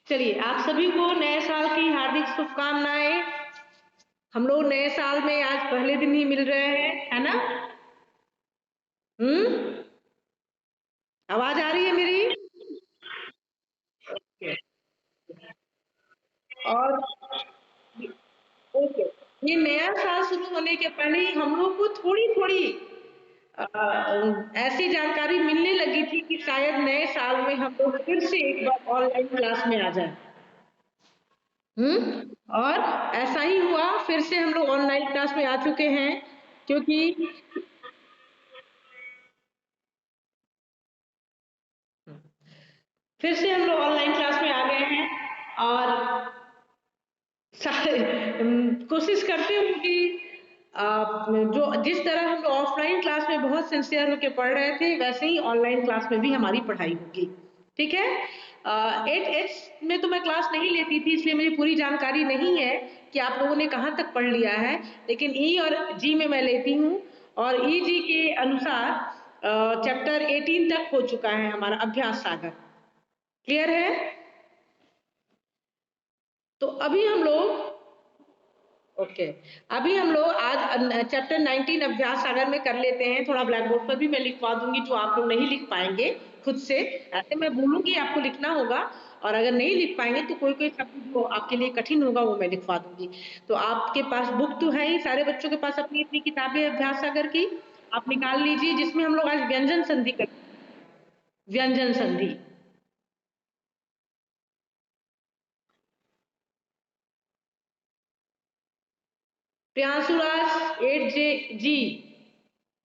चलिए, आप सभी को नए साल की हार्दिक शुभकामनाएं। हम लोग नए साल में आज पहले दिन ही मिल रहे हैं, है ना? आवाज आ रही है मेरी? और ओके, ये नया साल शुरू होने के पहले ही हम लोग को थोड़ी थोड़ी ऐसी जानकारी मिलने लगी थी कि शायद नए साल में हम लोग फिर से एक बार ऑनलाइन क्लास में आ जाए। और ऐसा ही हुआ, फिर से हम लोग ऑनलाइन क्लास में आ चुके हैं, क्योंकि फिर से हम लोग ऑनलाइन क्लास में आ गए हैं। और कोशिश करते हूँ कि जो जिस तरह हम लोग ऑफलाइन क्लास में बहुत सिंसियर होकर पढ़ रहे थे, वैसे ही ऑनलाइन क्लास में भी हमारी पढ़ाई होगी। ठीक है? 8H में तो मैं क्लास नहीं लेती थी, इसलिए मुझे पूरी जानकारी नहीं है कि आप लोगों ने कहाँ तक पढ़ लिया है, लेकिन ई और जी में मैं लेती हूँ। और ई जी के अनुसार चैप्टर 18 तक हो चुका है हमारा अभ्यास सागर। क्लियर है? तो अभी हम लोग ओके अभी हम लोग आज चैप्टर 19 अभ्यास सागर में कर लेते हैं। थोड़ा ब्लैक बोर्ड पर भी मैं लिखवा दूंगी, जो आप लोग नहीं लिख पाएंगे खुद से, ऐसे मैं बोलूंगी आपको लिखना होगा। और अगर नहीं लिख पाएंगे तो कोई कोई शब्द जो आपके लिए कठिन होगा वो मैं लिखवा दूंगी। तो आपके पास बुक तो है ही, सारे बच्चों के पास अपनी अपनी किताबें अभ्यास सागर की आप निकाल लीजिए, जिसमें हम लोग आज व्यंजन संधि कर व्यंजन संधि। प्रियांशु राज 8G,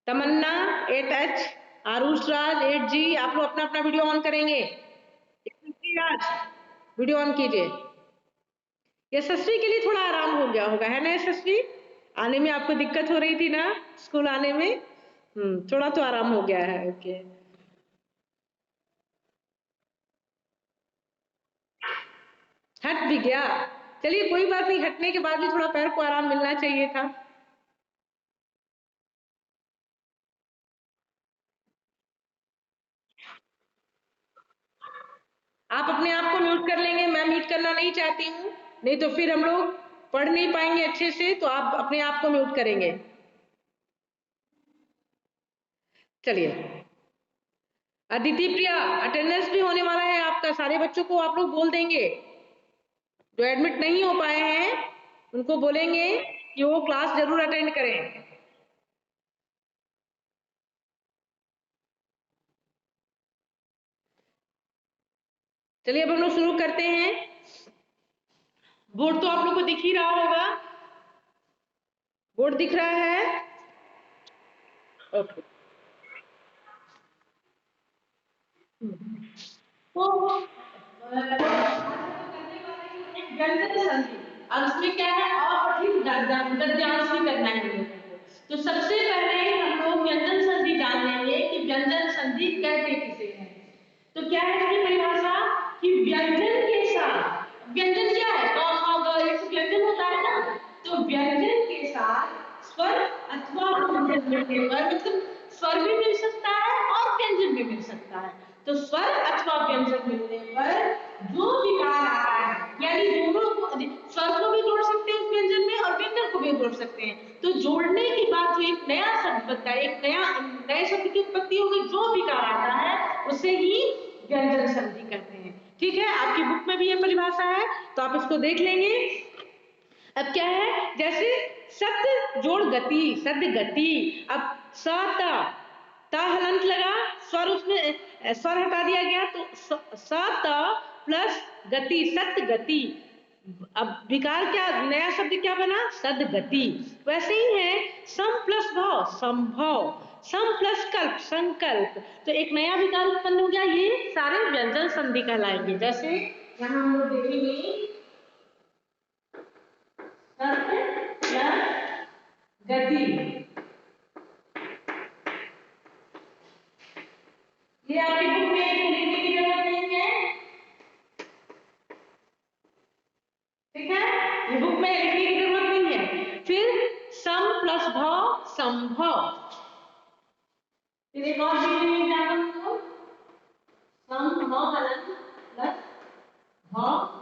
तमन्ना 8H, आरुष राज 8G। आप लोग अपना अपना वीडियो ऑन करेंगे। यशस्वी राज वीडियो ऑन कीजिए। यशस्वी के लिए थोड़ा आराम हो गया होगा, है ना यशस्वी? आने में आपको दिक्कत हो रही थी ना, स्कूल आने में? थोड़ा तो आराम हो गया है। ओके, हट भी गया। चलिए कोई बात नहीं, हटने के बाद भी थोड़ा पैर को आराम मिलना चाहिए था। आप अपने आप को म्यूट कर लेंगे, मैं म्यूट करना नहीं चाहती हूँ, नहीं तो फिर हम लोग पढ़ नहीं पाएंगे अच्छे से, तो आप अपने आप को म्यूट करेंगे। चलिए, अदिति प्रिया, अटेंडेंस भी होने वाला है आपका, सारे बच्चों को आप लोग बोल देंगे। जो एडमिट नहीं हो पाए हैं उनको बोलेंगे कि वो क्लास जरूर अटेंड करें। चलिए अब हम लोग शुरू करते हैं। बोर्ड तो आप लोग को दिख ही रहा होगा, बोर्ड दिख रहा है? ओके। तो व्यंजन संधि, और उसमें क्या है, अपठित गद्यांश भी करना है हम लोगों को। तो सबसे पहले हम लोग व्यंजन संधि जान लेंगे कि व्यंजन संधि कहते किसे हैं। तो क्या है इसकी परिभाषा कि व्यंजन के साथ, व्यंजन क्या है, क ख ग, एक व्यंजन होता है ना, तो व्यंजन के साथ स्वर अथवा व्यंजन मिलने पर, मतलब स्वर भी मिल सकता है और व्यंजन भी मिल सकता है। तो स्वर अथवा व्यंजन मिलने पर जो विकार आता है, यानी दोनों को, स्वर को भी जोड़ सकते हैं उस व्यंजन में और व्यंजन को भी जोड़ सकते हैं, तो जोड़ने के बाद जो एक नया शब्द बनता है, एक नए शब्द की उत्पत्ति होगी, जो विकार आता है उसे ही व्यंजन संधि कहते हैं। ठीक है, आपकी बुक में भी ये परिभाषा है, तो आप इसको देख लेंगे। अब क्या है, जैसे शब्द जोड़ गति, शब्द गति, अब स ता हलंत लगा, स्वर उसमें स्वर हटा दिया गया, तो स त प्लस गति, सत गति। अब विकार क्या, नया शब्द क्या बना, सद गति। वैसे ही है सम प्लस भाव, संभव, सम प्लस कल्प, संकल्प। तो एक नया विकार उत्पन्न हो गया, ये सारे व्यंजन संधि कहलाएंगे। जैसे यहाँ हम लोग देखेंगे सत प्लस गति, ये आपकी बुक में लिखने की जरूरत नहीं है। ठीक है, ये बुक में लिखने की जरूरत नहीं है। फिर सम प्लस भाव, संभव। फिर एक और एग्जाम्पल, सम भाव हलन प्लस भाव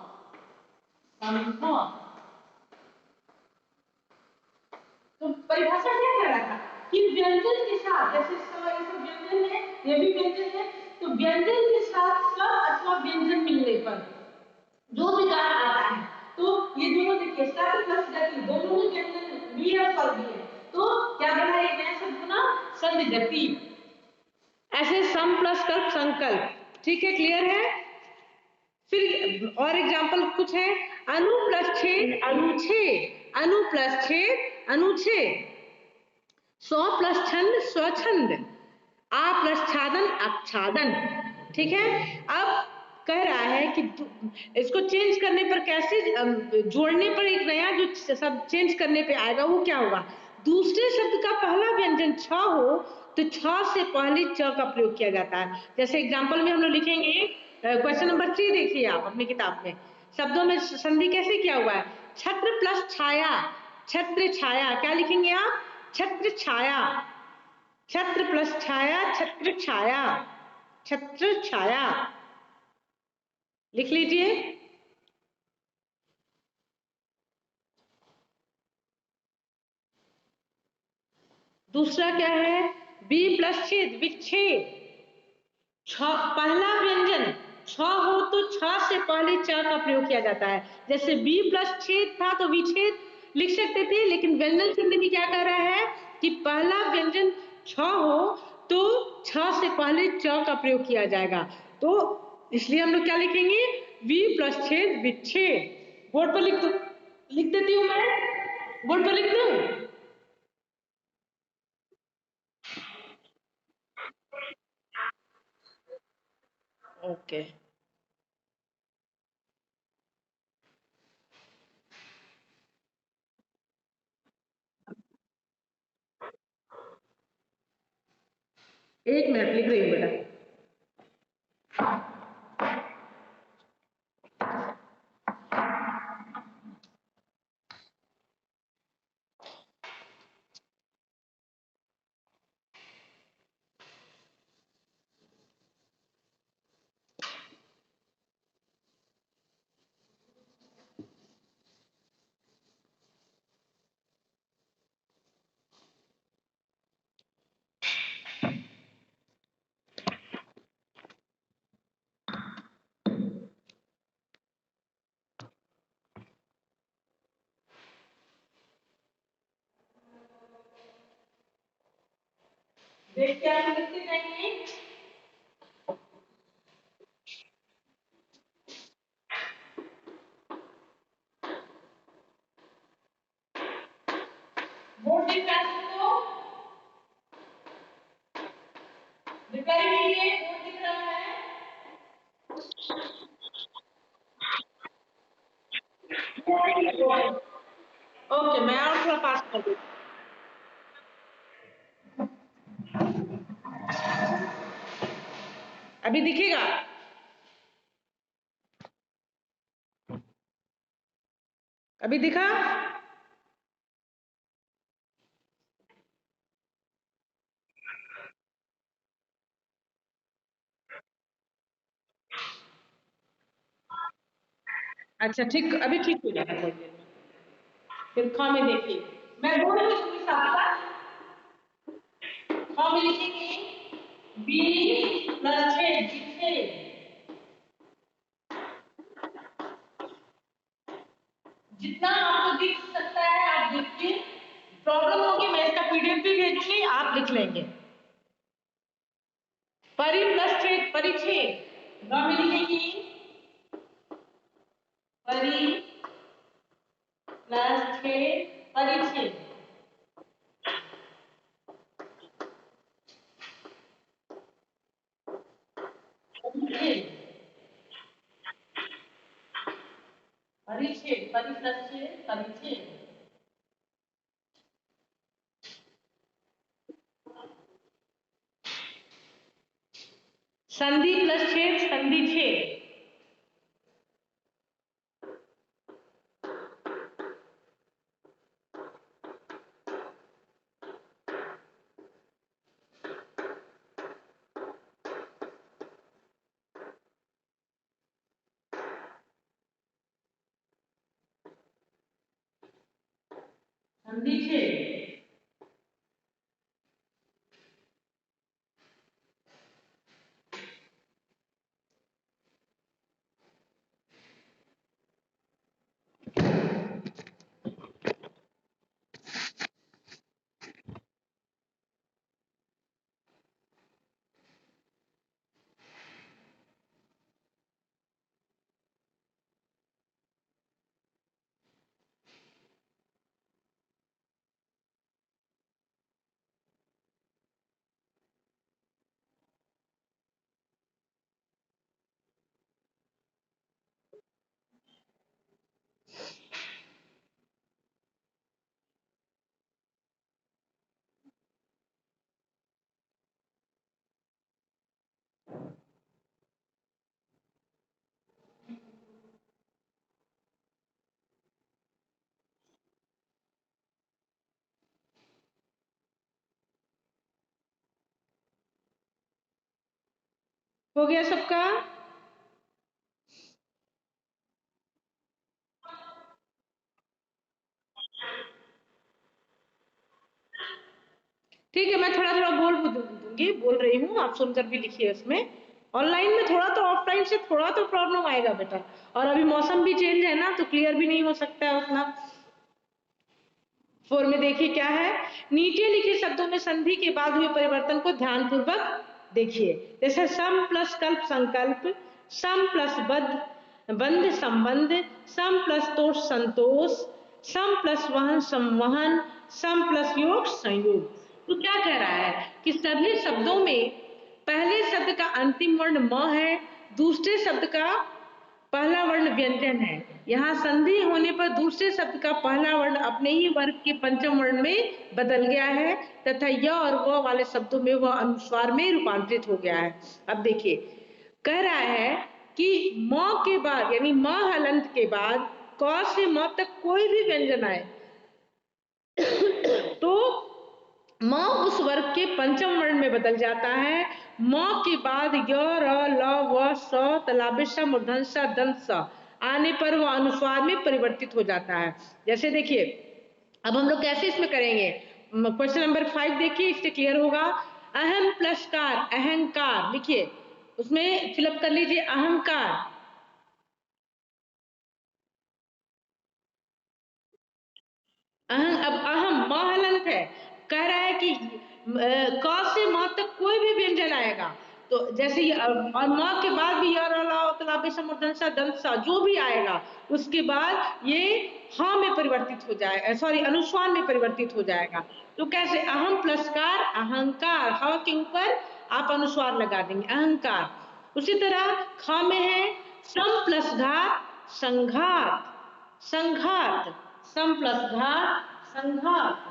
यति। ऐसे सम प्लस कल्प संकल्प, ठीक है, क्लियर है। फिर और एग्जांपल कुछ है, अनु प्लस छेद अनुच्छेद, अनु प्लस छेद अनुच्छेद, स्व प्लस छंद स्वछंद, आ प्लस छादन आच्छादन, ठीक है। अब कह रहा है कि इसको चेंज करने पर कैसे, जोड़ने पर एक नया जो शब्द चेंज करने पे आएगा वो क्या होगा, दूसरे शब्द का पहला व्यंजन छ हो तो छ से पहले च का प्रयोग किया जाता है। जैसे एग्जांपल में हम लोग लिखेंगे, क्वेश्चन नंबर 3 देखिए आप अपनी किताब में, शब्दों में संधि कैसे किया हुआ है, छत्र प्लस छाया, छत्र छाया, क्या लिखेंगे आप, छत्र छाया, छत्र प्लस छाया, छत्र छाया, छत्र छाया, लिख लीजिए। दूसरा क्या है, बी प्लस छेद विच्छेद, पहला व्यंजन छ हो तो छ से पहले च का प्रयोग किया जाता है। जैसे बी प्लस छेद था तो विच्छेद लिख सकते थे, लेकिन व्यंजन संधि क्या कह रहा है कि पहला व्यंजन छ हो तो छ से पहले च का प्रयोग किया जाएगा, तो इसलिए हम लोग क्या लिखेंगे, वी प्लस छेद विच्छेद। बोर्ड पर लिख देती हूँ मैं, बोर्ड पर लिख दूं। ओके, एक मिनट लिख रही हूँ बेटा। देख के आप लिखते जाएंगे। बोर्ड दिख रहा है तो रिप्लाई कीजिए, बोर्ड दिख रहा है। ओके, मैं और थोड़ा पास कर दूँ। अभी दिखेगा, अभी दिखा। अच्छा ठीक, अभी ठीक हो जाएगा थोड़ी देर में। फिर ख में देखिए, मैं बोल रही हूँ साथ साथ। ख में लिखेंगे बी प्लस छेद विच्छेद, जितना आपको दिख सकता है आप देखिए, प्रॉब्लम होगी मैं इसका पीडीएफ भी भेजूंगी, आप लिख लेंगे। परि प्लस छेद परिच्छेद, ग में लिखेंगे परि प्लस छेद परिच्छेद, परिच्छेद, परि प्लस छेद परिच्छेद, संधि प्लस छेद संधि छेद, संधि छेद, हो गया सबका? ठीक है, मैं थोड़ा थोड़ा दूंगी, बोल रही हूँ, आप सुनकर भी लिखिए उसमें। ऑनलाइन में थोड़ा तो, ऑफलाइन से थोड़ा तो प्रॉब्लम आएगा बेटा, और अभी मौसम भी चेंज है ना, तो क्लियर भी नहीं हो सकता है उतना। 4 में देखिए क्या है, नीचे लिखे शब्दों में संधि के बाद हुए परिवर्तन को ध्यानपूर्वक देखिए। जैसे सम प्लस कल्प संकल्प, सम प्लस बद्ध बंध संबंध, सम प्लस तोष संतोष, सम प्लस वहन संवहन, सम प्लस योग संयोग। तो क्या कह रहा है कि सभी शब्दों में पहले शब्द का अंतिम वर्ण म है, दूसरे शब्द का पहला वर्ण व्यंजन है। यहाँ संधि होने पर दूसरे शब्द का पहला वर्ण अपने ही वर्ग के पंचम वर्ण में बदल गया है तथा य और व वाले शब्दों में वह अनुस्वार में रूपांतरित हो गया है। अब देखिए, कह रहा है कि म के बाद, यानी म हलंत के बाद क से म तक कोई भी व्यंजन आए तो म उस वर्ग के पंचम वर्ण में बदल जाता है। म के बाद य, र, ल, व, स, तलाबे स, मूर्धन्य स, दंत स आने पर वह अनुस्वार में परिवर्तित हो जाता है। जैसे देखिए, अब हम लोग कैसे इसमें करेंगे, क्वेश्चन नंबर 5 देखिए, इससे क्लियर होगा। अहम प्लस कार, अहंकार, लिखिए उसमें फिलअप कर लीजिए अहंकार। अब अहम म हलंत है, कह रहा है कि क से म तक कोई भी व्यंजन आएगा तो जैसे ये और म के बाद भी य, र, ल, तलाबे स, मूर्धन्य स, दंत स जो भी आएगा उसके बाद ये ह में परिवर्तित हो जाएगा, सॉरी अनुस्वार में परिवर्तित हो जाएगा। तो कैसे, अहम प्लस कार अहंकार, ह के ऊपर आप अनुस्वार लगा देंगे अहंकार। उसी तरह ख में है सम प्लस घात संघात, संघात, सम प्लस घात संघात।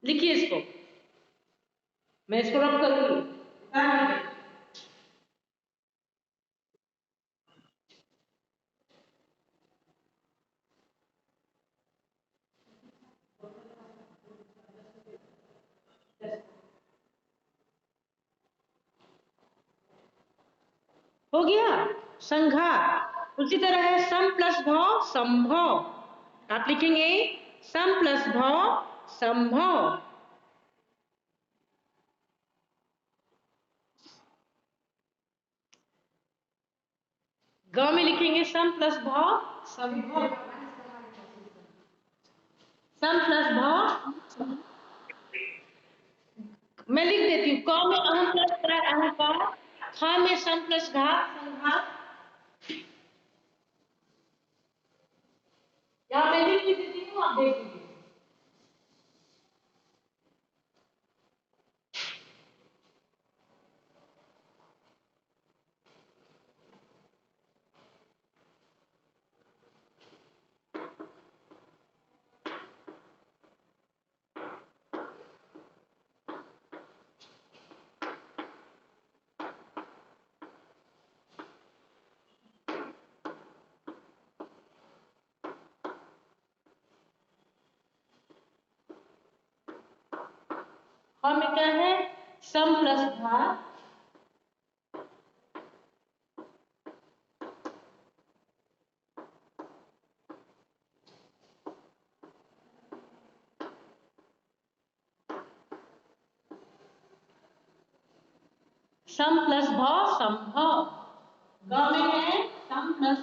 लिखिए इसको, मैं इसको रब करूंगी। हो गया संघात। उसी तरह है सम प्लस भाव संभव, आप लिखेंगे सम प्लस भाव संभव। ग में लिखेंगे सम प्लस भाव संभव, सम प्लस भाव। मैं लिख देती हूँ, क में अहम प्लस कार अहंकार, ख में सम प्लस घात संघात। यहाँ मैं लिख देती हूँ, आप देख लीजिए। में क्या है सम प्लस घात, सम प्लस भाव संभव। ग में है सम प्लस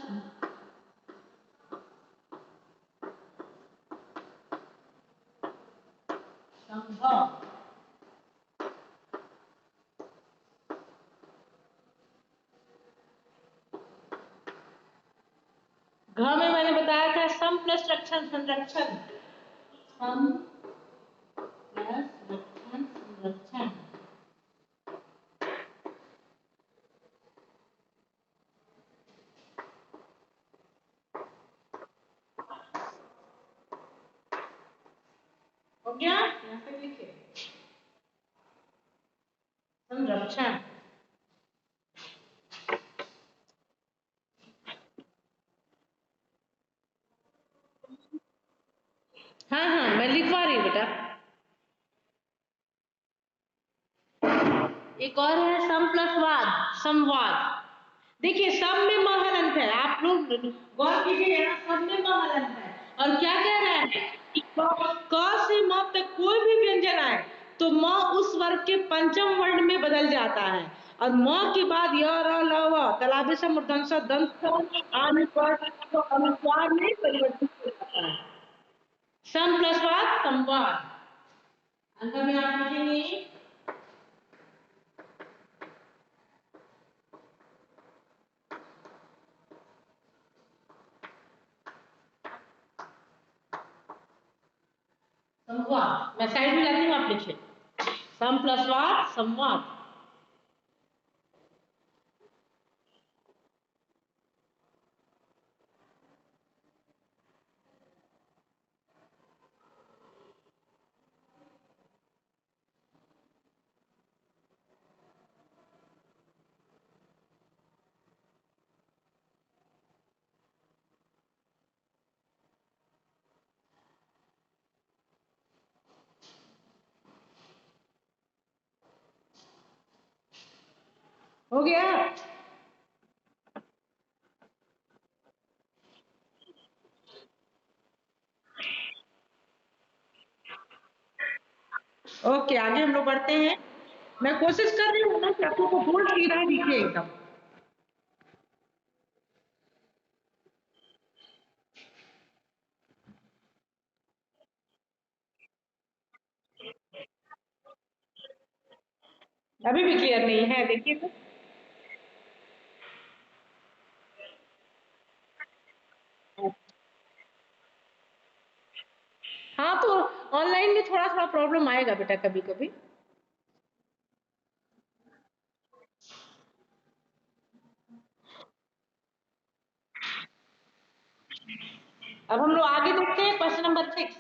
संभव। घ में मैंने बताया था सम प्लस रक्षण संरक्षण, सम प्लस रक्षण संरक्षण। हो गया, यहाँ पे लिखे संरक्षण। हाँ हाँ मैं लिखवा रही हूँ बेटा। एक और है सम प्लस वाद, संवाद। देखिए सब में म हलंत है, आप लोग गौर कीजिए, यहाँ सब में म हलंत है। और क्या कह रहा है कि क से म तक कोई भी व्यंजन आए तो म उस वर्ग के पंचम वर्ण में बदल जाता है, और म के बाद य र ल व तलाबे से मूर्धन्य स दंत स अनुस्वार में परिवर्तित हो जाता है। सम प्लस वाद संवाद। अंत में आप लिखेंगे संवाद। मैं साइड में जाती हूँ, आप लिखिए सम प्लस वाद संवाद। हो गया? ओके, आगे हम लोग बढ़ते हैं। मैं कोशिश कर रही हूँ ना कि आपको बोल सीधा दिखे एकदम। अभी भी क्लियर नहीं है, देखिए तो। हाँ तो ऑनलाइन में थोड़ा थोड़ा प्रॉब्लम आएगा बेटा कभी कभी। अब हम लोग आगे देखते हैं क्वेश्चन नंबर 6।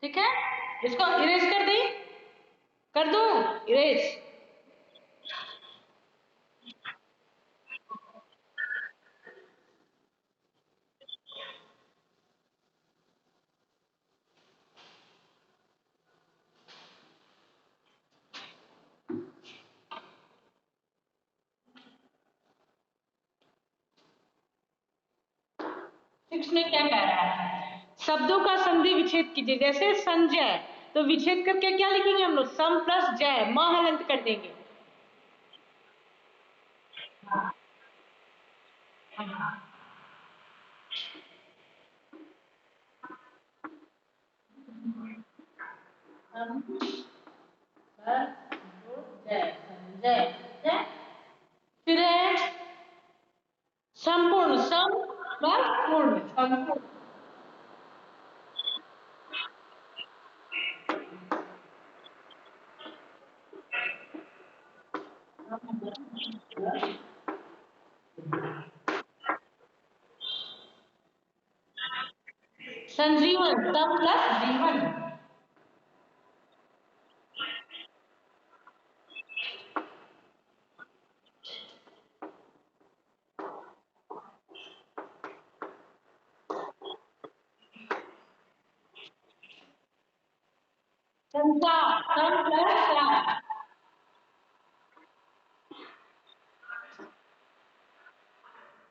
ठीक है, इसको इरेज कर दी, कर दूं इरेज? सिक्स में क्या कह रहा है? शब्दों का संधि विच्छेद कीजिए। जैसे संजय, तो विच्छेद करके क्या लिखेंगे हम लोग? सम प्लस जय, म हलंत कर देंगे। जय संजय, जय। फिर है संपूर्ण, सम प्लस पूर्ण, संपूर्ण। संजीवन, सम प्लस जीवन। संसार, सम प्लस सार।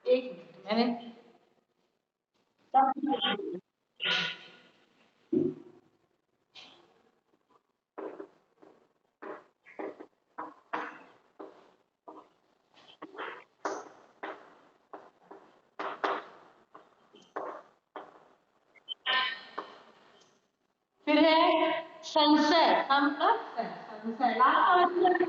एक मिनट, मैंने फिर है संशय, सम प्लस संशय। लास्ट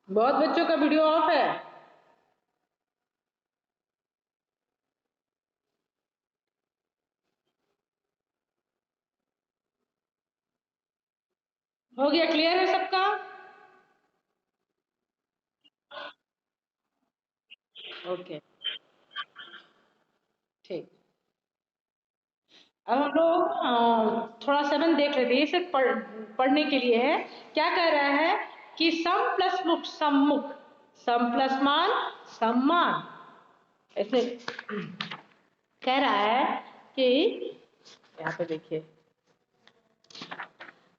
बहुत बच्चों का वीडियो ऑफ है। हो गया, क्लियर है सबका? ओके, ठीक। अब हम लोग थोड़ा 7 देख लेते हैं। ये सिर्फ पढ़ने के लिए है। क्या कह रहा है कि सम प्लस मुख सम्मुख, सम प्लस मान सम्मान। ऐसे कह रहा है कि यहाँ पे देखिए,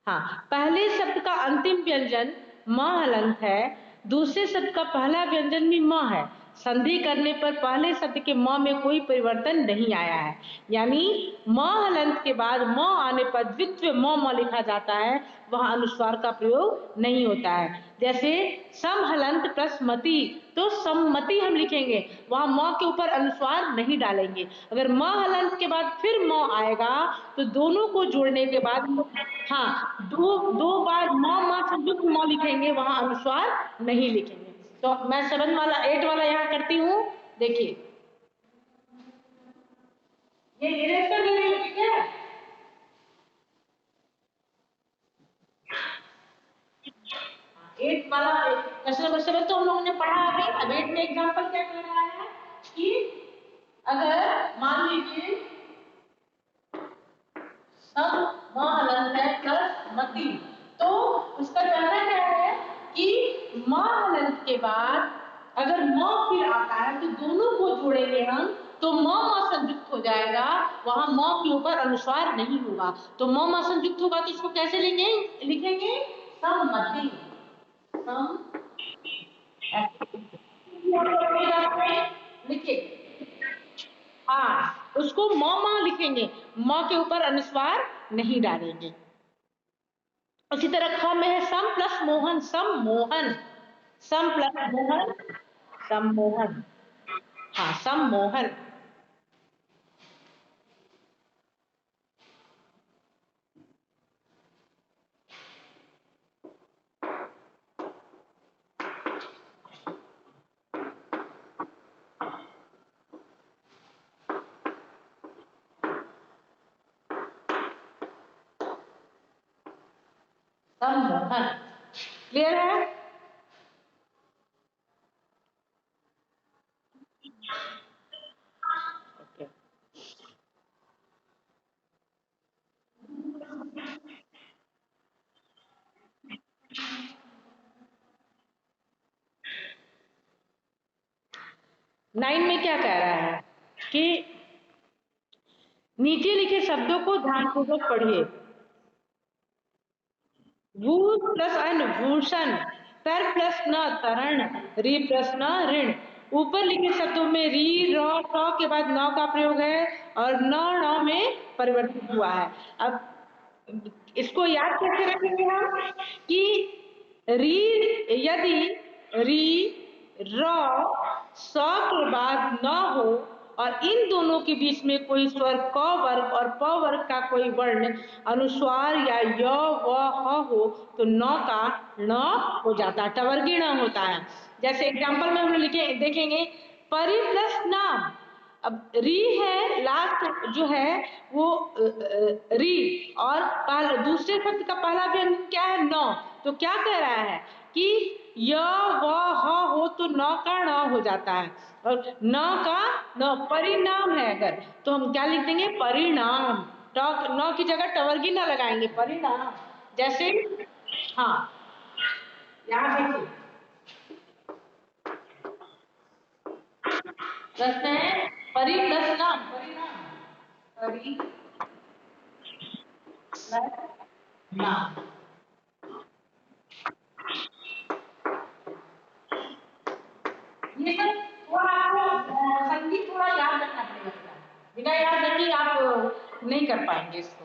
हाँ, पहले शब्द का अंतिम व्यंजन म हलंत है, दूसरे शब्द का पहला व्यंजन भी म है। संधि करने पर पहले शब्द के म में कोई परिवर्तन नहीं आया है, यानी म हलंत के बाद म आने पर द्वितीय म लिखा जाता है, वह अनुस्वार का प्रयोग नहीं होता है। जैसे सम हलंत प्लस मति, तो सम्मति हम लिखेंगे, वहां म के ऊपर अनुस्वार नहीं डालेंगे। अगर म हलंत के बाद फिर म आएगा तो दोनों को जोड़ने के बाद, हाँ, दो दो बार म संयुक्त म लिखेंगे, वहां अनुस्वार नहीं लिखेंगे। तो मैं 7 वाला 8 वाला यहाँ करती हूँ। देखिए, ये इरेज कर दे रही हूँ, ठीक है? 8 वाला क्वेश्चन नंबर 7 तो हम लोगों ने पढ़ा अभी। अब 8 में एग्जाम्पल क्या कर रहा है कि अगर मान लीजिए सब म हलंत है प्लस मति, तो उसका कहना क्या है कि म हलंत के बाद अगर म फिर आता है तो दोनों को जोड़ेंगे हम, तो म संयुक्त हो जाएगा, वहां म के ऊपर अनुस्वार नहीं होगा। तो म संयुक्त होगा तो इसको कैसे लिखेंगे? सम्मति। सम लिखिए, हाँ, उसको म लिखेंगे, म के ऊपर अनुस्वार नहीं डालेंगे। उसी तरह ख में है सम प्लस मोहन, सम्मोहन, सम प्लस मोहन, सम्मोहन। हाँ, सम्मोहन। सम्मोहन, क्लियर है? ओके। 9 में क्या कह रहा है कि नीचे लिखे शब्दों को ध्यानपूर्वक पढ़िए। भूत प्लस अन भूषण, तर प्लस न तरण, री प्लस न ऋण। ऊपर लिखे शब्दों में री र ट के बाद न का प्रयोग है और न ण में परिवर्तित हुआ है। अब इसको याद कैसे रखेंगे हम कि री, यदि री र स के बाद न हो और इन दोनों के बीच में कोई स्वर क वर्ग और प वर्ग का कोई वर्ण अनुस्वार या य व ह हो तो न का ण हो जाता है, टवर्गीय ण होता है। जैसे एग्जाम्पल में हम लोग लिखे देखेंगे, परि प्लस नाम। अब री है, लास्ट जो है वो री, और दूसरे शब्द का पहला व्यंजन क्या है? न। तो क्या कह रहा है कि य व ह हो तो न का ण हो जाता है, और न का न परिणाम है अगर, तो हम क्या लिख देंगे? परिणाम। न की जगह टवर्गी न लगाएंगे, परिणाम। जैसे, हाँ, यहाँ देखिए प्रश्न है, परि प्लस नाम, परिणाम, परि प्लस नाम। ये सब थोड़ा आपको संगीत थोड़ा याद रखना पड़ेगा, बिना याद रखे आप नहीं कर पाएंगे इसको।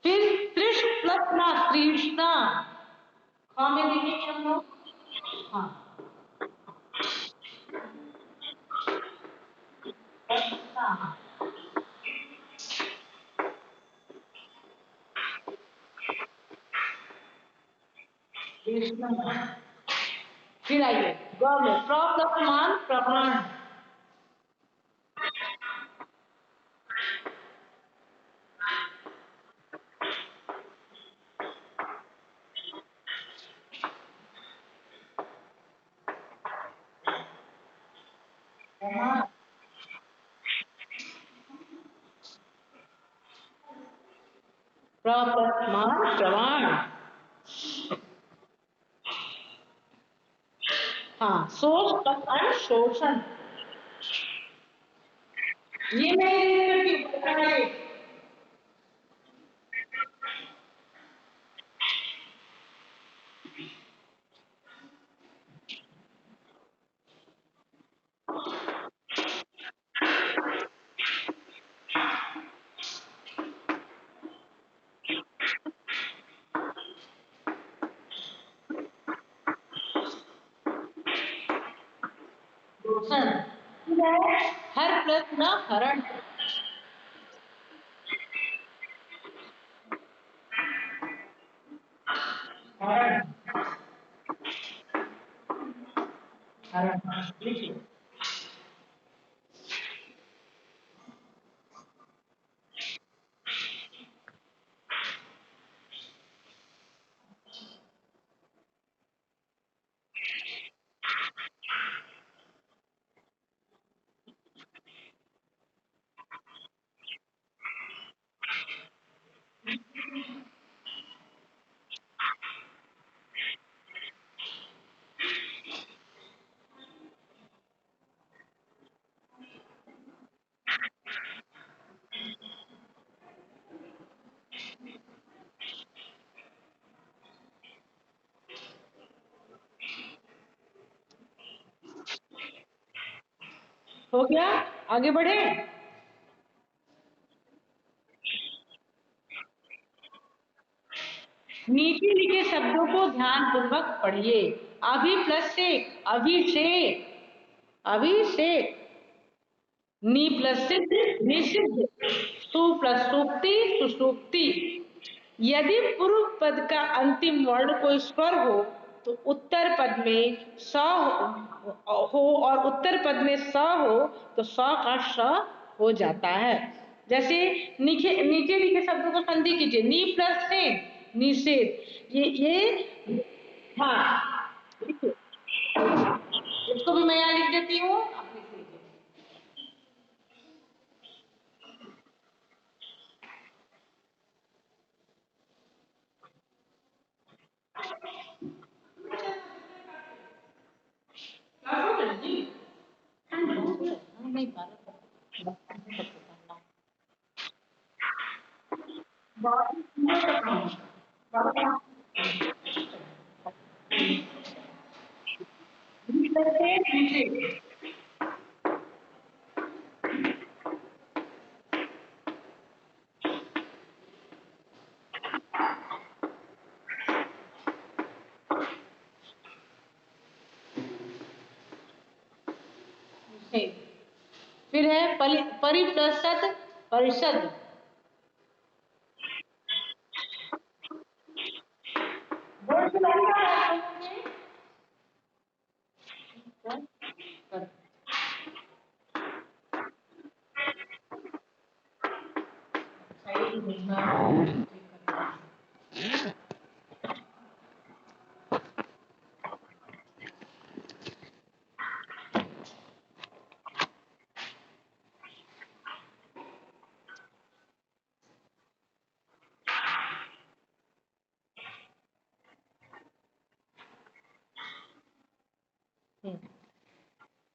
फिर तृष प्लस ना, तृष्णा। हाँ, में देखेंगे हम लोग, हाँ, तृष्णा, तृष्णा। फिर आइए ग में प्र प्लस मान प्रमाण। प्र प्लस मान प्रमाण। हाँ, सोच प्लस अण शोषण। ये मैं रीड करती हूँ। शोषण हर प्लस न हरण। हरण हरण लिखिए। हो गया, आगे बढ़े। नीचे लिखे शब्दों को ध्यान पूर्वक पढ़िए। अभी प्लस से अभिषेक, अभिषेक। नी प्लस सिद्ध निषिद्ध। सु प्लस सूक्ति सुसूक्ति। यदि पूर्व पद का अंतिम वर्ण कोई स्वर हो तो उत्तर पद में स हो और उत्तर पद में स हो तो स का श हो जाता है। जैसे नीचे नीचे लिखे शब्दों को संधि कीजिए। नी प्लस से निषेध। ये हाँ, इसको भी मैं यहाँ लिख देती हूँ, आप लिख लीजिए। नहीं फिर है परिप्रसद परिषद।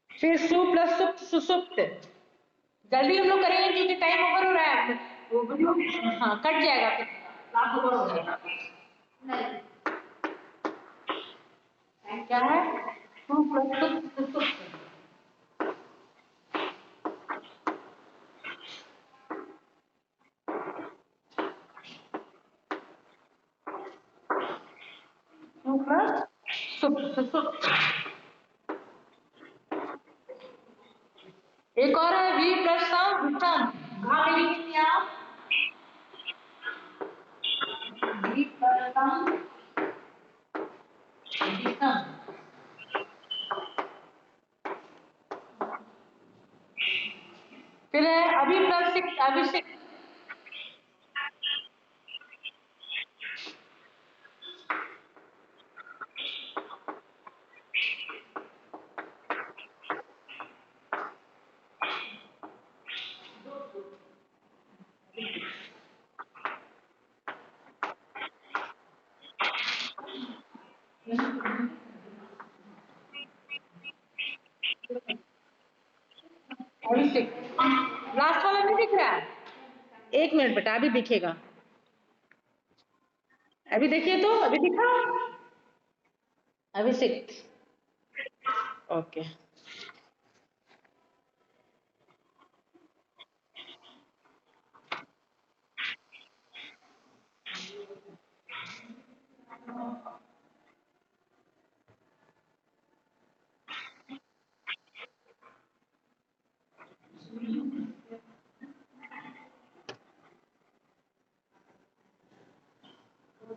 फिर सु प्लस सुप्त सुसुप्त। जल्दी हम लोग करेंगे क्योंकि टाइम ओवर हो रहा है। वो वीडियो हाँ कट जाएगा, फिर क्लास ओवर हो जाएगा। क्या है? सु प्लस सुप्त सुसुप्त। सु प्लस सुप्त सुसुप्त। एक और है वी प्लस सम विषम। घा में लिखेंगे आप वी प्लस सम विषम। अभिषेक। अभिषेक लास्ट वाला नहीं दिख रहा है? 1 मिनट बेटा, अभी दिखेगा। अभी देखिए तो, अभी दिखा? अभिषेक। ओके।